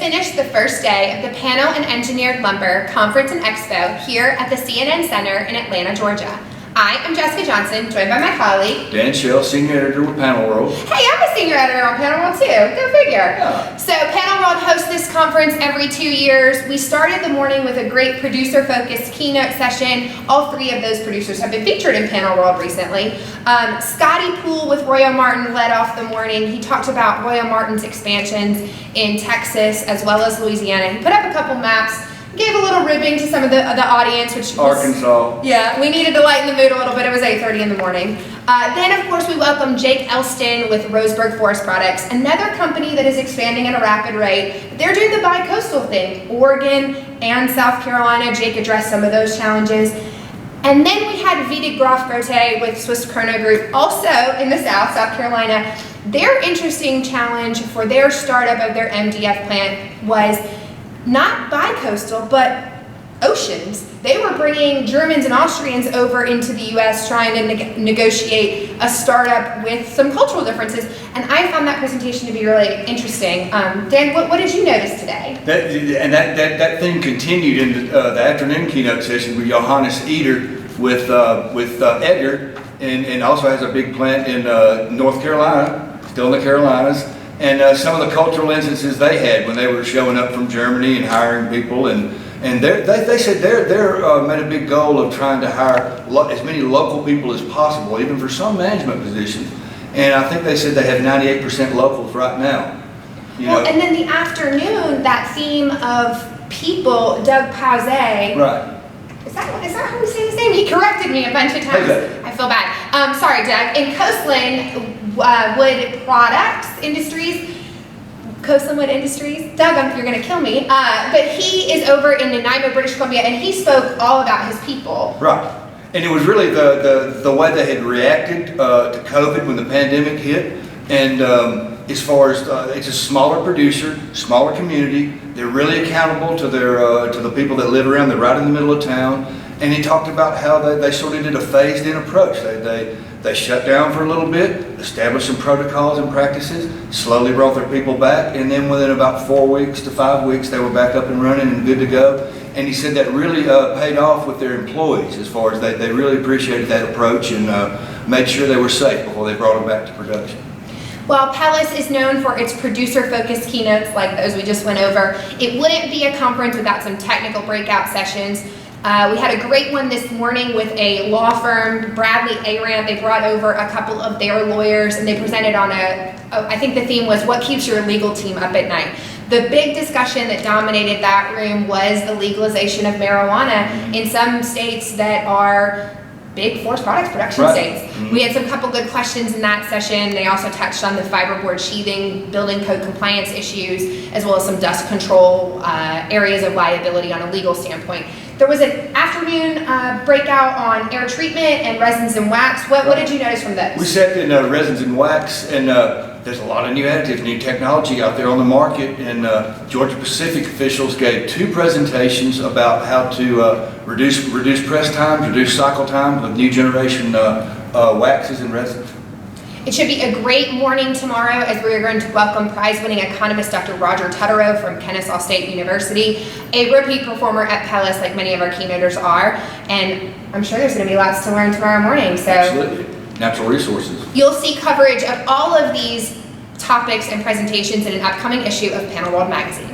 finished the first day of the Panel and Engineered Lumber Conference and Expo here at the CNN Center in Atlanta, Georgia. I am Jessica Johnson, joined by my colleague Dan Shell, Senior Editor with Panel World. Hey, I'm a Senior Editor on Panel World too, go figure. Yeah. So Panel World hosts this conference every 2 years. We started the morning with a great producer-focused keynote session. All three of those producers have been featured in Panel World recently. Scotty Poole with Royal Martin led off the morning. He talked about Royal Martin's expansions in Texas as well as Louisiana. He put up a couple maps, gave a little ribbing to some of the audience, which was, Arkansas. Yeah, we needed to lighten the mood a little bit. It was 8:30 in the morning. Then, of course, we welcomed Jake Elston with Roseburg Forest Products, another company that is expanding at a rapid rate. They're doing the bi-coastal thing, Oregon and South Carolina. Jake addressed some of those challenges. And then we had Vita Grofgrote with Swiss Chrono Group, also in the South Carolina. Their interesting challenge for their startup of their MDF plant was not bi-coastal, but oceans. They were bringing Germans and Austrians over into the U.S. trying to negotiate a startup with some cultural differences, and I found that presentation to be really interesting. Dan, what did you notice today? That thing continued in the afternoon keynote session with Johannes Eder with Edgar, and also has a big plant in North Carolina, still in the Carolinas. And some of the cultural instances they had when they were showing up from Germany and hiring people, and they said they're made a big goal of trying to hire as many local people as possible, even for some management positions. And I think they said they have 98% locals right now. Well, and then the afternoon, that theme of people, Doug Pauzet. Right. Is that how we say his name? He corrected me a bunch of times. Okay. I feel bad. Sorry, Doug. In Coastland Wood Products Industries, Coastland Wood Industries. Doug, you're going to kill me. But he is over in Nanaimo, British Columbia, and he spoke all about his people. Right. And it was really the way they had reacted to COVID when the pandemic hit. And as far as it's a smaller producer, smaller community. They're really accountable to the people that live around. They're right in the middle of town. And he talked about how they sort of did a phased-in approach. They shut down for a little bit, established some protocols and practices, slowly brought their people back, and then within about 4 weeks to 5 weeks, they were back up and running and good to go. And he said that really paid off with their employees as far as they really appreciated that approach and made sure they were safe before they brought them back to production. While Pelice is known for its producer-focused keynotes like those we just went over, it wouldn't be a conference without some technical breakout sessions. We had a great one this morning with a law firm, Bradley Aram. They brought over a couple of their lawyers and they presented on I think the theme was what keeps your legal team up at night. The big discussion that dominated that room was the legalization of marijuana in some states that are big forest products production states. We had some couple good questions in that session. They also touched on the fiberboard sheathing, building code compliance issues, as well as some dust control areas of liability on a legal standpoint. There was an afternoon breakout on air treatment and resins and wax. What did you notice from those? We sat in resins and wax, and there's a lot of new additives, new technology out there on the market, and Georgia Pacific officials gave 2 presentations about how to reduce press times, reduce cycle time with new generation waxes and resins. It should be a great morning tomorrow as we are going to welcome prize-winning economist Dr. Roger Tutterow from Kennesaw State University, a repeat performer at Pelice like many of our keynoters are, and I'm sure there's going to be lots to learn tomorrow morning. So absolutely. Natural resources. You'll see coverage of all of these topics and presentations in an upcoming issue of Panel World magazine.